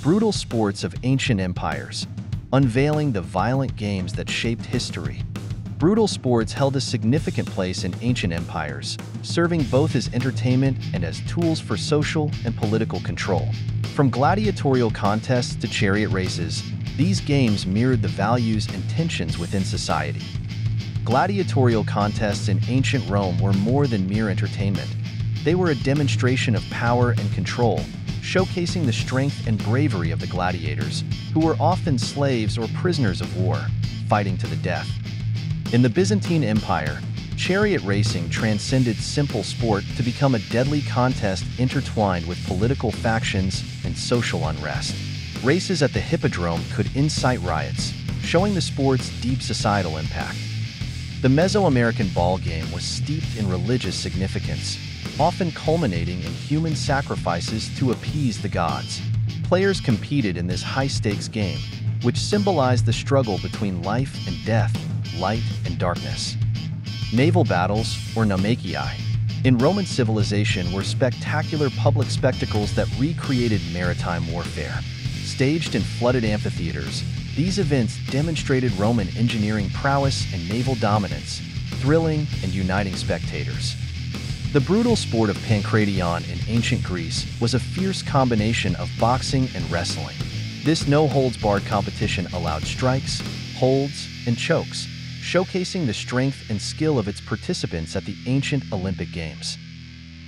Brutal sports of ancient empires, unveiling the violent games that shaped history. Brutal sports held a significant place in ancient empires, serving both as entertainment and as tools for social and political control. From gladiatorial contests to chariot races, these games mirrored the values and tensions within society. Gladiatorial contests in ancient Rome were more than mere entertainment. They were a demonstration of power and control, showcasing the strength and bravery of the gladiators, who were often slaves or prisoners of war, fighting to the death. In the Byzantine Empire, chariot racing transcended simple sport to become a deadly contest intertwined with political factions and social unrest. Races at the Hippodrome could incite riots, showing the sport's deep societal impact. The Mesoamerican ball game was steeped in religious significance, often culminating in human sacrifices to appease the gods. Players competed in this high-stakes game, which symbolized the struggle between life and death, light and darkness. Naval battles, or naumachii, in Roman civilization were spectacular public spectacles that recreated maritime warfare. Staged in flooded amphitheaters, these events demonstrated Roman engineering prowess and naval dominance, thrilling and uniting spectators. The brutal sport of pankration in ancient Greece was a fierce combination of boxing and wrestling. This no-holds-barred competition allowed strikes, holds, and chokes, showcasing the strength and skill of its participants at the ancient Olympic Games.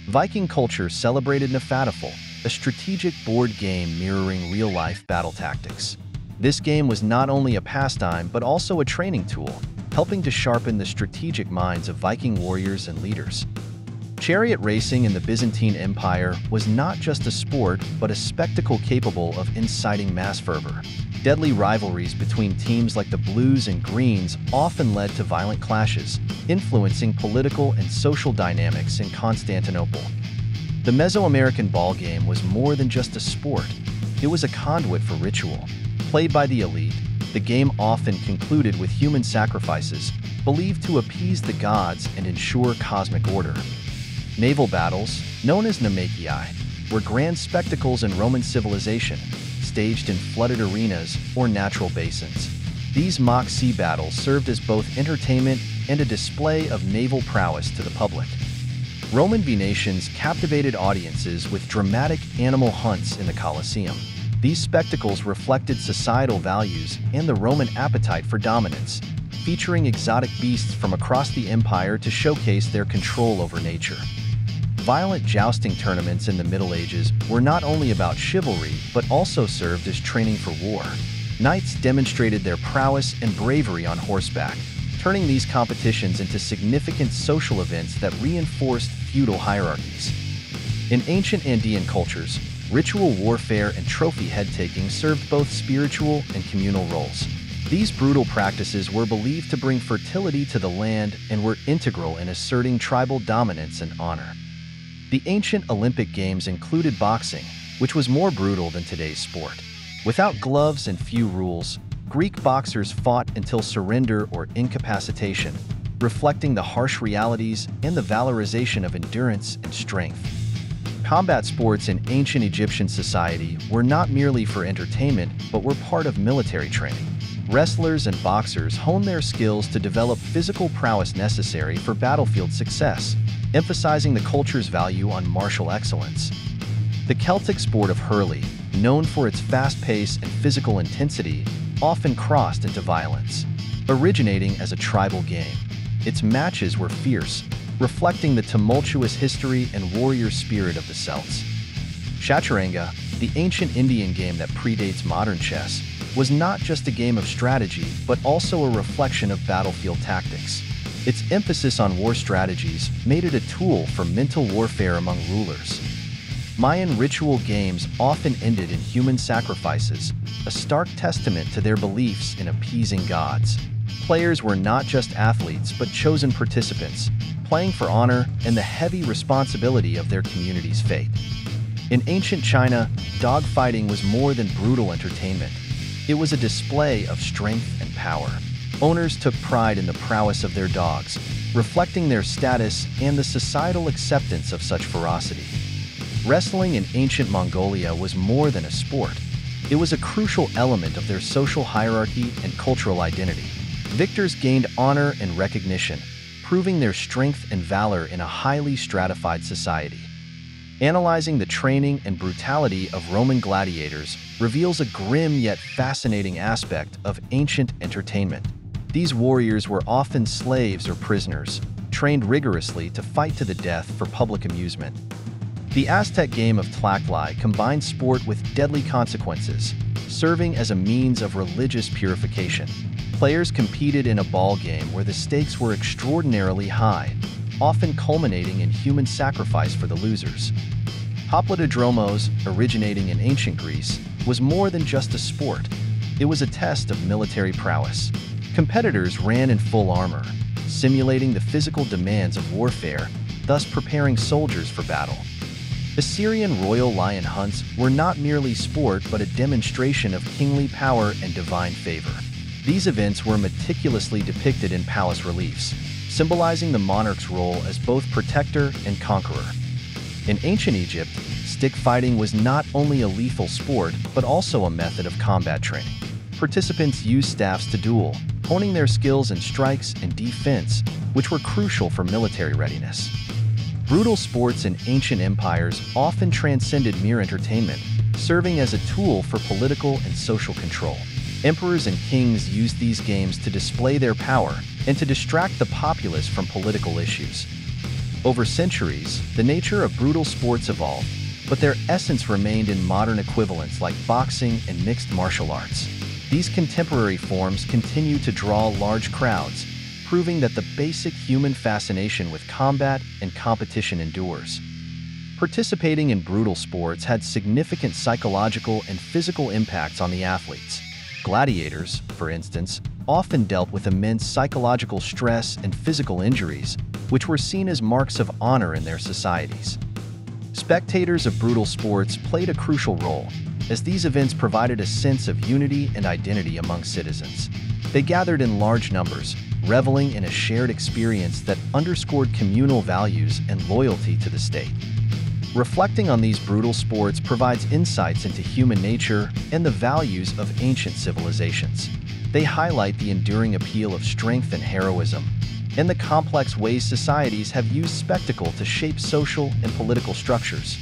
Viking culture celebrated Hnefatafl, a strategic board game mirroring real-life battle tactics. This game was not only a pastime but also a training tool, helping to sharpen the strategic minds of Viking warriors and leaders. Chariot racing in the Byzantine Empire was not just a sport but a spectacle capable of inciting mass fervor. Deadly rivalries between teams like the Blues and Greens often led to violent clashes, influencing political and social dynamics in Constantinople. The Mesoamerican ball game was more than just a sport. It was a conduit for ritual. Played by the elite, the game often concluded with human sacrifices, believed to appease the gods and ensure cosmic order. Naval battles, known as naumachii, were grand spectacles in Roman civilization, staged in flooded arenas or natural basins. These mock sea battles served as both entertainment and a display of naval prowess to the public. Roman Venetians captivated audiences with dramatic animal hunts in the Colosseum. These spectacles reflected societal values and the Roman appetite for dominance, featuring exotic beasts from across the empire to showcase their control over nature. Violent jousting tournaments in the Middle Ages were not only about chivalry but also served as training for war. Knights demonstrated their prowess and bravery on horseback, turning these competitions into significant social events that reinforced feudal hierarchies. In ancient Andean cultures, ritual warfare and trophy head-taking served both spiritual and communal roles. These brutal practices were believed to bring fertility to the land and were integral in asserting tribal dominance and honor. The ancient Olympic Games included boxing, which was more brutal than today's sport. Without gloves and few rules, Greek boxers fought until surrender or incapacitation, reflecting the harsh realities and the valorization of endurance and strength. Combat sports in ancient Egyptian society were not merely for entertainment but were part of military training. Wrestlers and boxers honed their skills to develop physical prowess necessary for battlefield success, emphasizing the culture's value on martial excellence. The Celtic sport of hurley, known for its fast pace and physical intensity, often crossed into violence. Originating as a tribal game, its matches were fierce, reflecting the tumultuous history and warrior spirit of the Celts. Chaturanga, the ancient Indian game that predates modern chess, was not just a game of strategy but also a reflection of battlefield tactics. Its emphasis on war strategies made it a tool for mental warfare among rulers. Mayan ritual games often ended in human sacrifices, a stark testament to their beliefs in appeasing gods. Players were not just athletes but chosen participants, playing for honor and the heavy responsibility of their community's fate. In ancient China, dogfighting was more than brutal entertainment. It was a display of strength and power. Owners took pride in the prowess of their dogs, reflecting their status and the societal acceptance of such ferocity. Wrestling in ancient Mongolia was more than a sport. It was a crucial element of their social hierarchy and cultural identity. Victors gained honor and recognition, proving their strength and valor in a highly stratified society. Analyzing the training and brutality of Roman gladiators reveals a grim yet fascinating aspect of ancient entertainment. These warriors were often slaves or prisoners, trained rigorously to fight to the death for public amusement. The Aztec game of Tlachtli combined sport with deadly consequences, serving as a means of religious purification. Players competed in a ball game where the stakes were extraordinarily high, often culminating in human sacrifice for the losers. Hoplitodromos, originating in ancient Greece, was more than just a sport. It was a test of military prowess. Competitors ran in full armor, simulating the physical demands of warfare, thus preparing soldiers for battle. Assyrian royal lion hunts were not merely sport but a demonstration of kingly power and divine favor. These events were meticulously depicted in palace reliefs, symbolizing the monarch's role as both protector and conqueror. In ancient Egypt, stick fighting was not only a lethal sport but also a method of combat training. Participants used staffs to duel, honing their skills in strikes and defense, which were crucial for military readiness. Brutal sports in ancient empires often transcended mere entertainment, serving as a tool for political and social control. Emperors and kings used these games to display their power and to distract the populace from political issues. Over centuries, the nature of brutal sports evolved, but their essence remained in modern equivalents like boxing and mixed martial arts. These contemporary forms continue to draw large crowds, proving that the basic human fascination with combat and competition endures. Participating in brutal sports had significant psychological and physical impacts on the athletes. Gladiators, for instance, often dealt with immense psychological stress and physical injuries, which were seen as marks of honor in their societies. Spectators of brutal sports played a crucial role, as these events provided a sense of unity and identity among citizens. They gathered in large numbers, reveling in a shared experience that underscored communal values and loyalty to the state. Reflecting on these brutal sports provides insights into human nature and the values of ancient civilizations. They highlight the enduring appeal of strength and heroism, and the complex ways societies have used spectacle to shape social and political structures.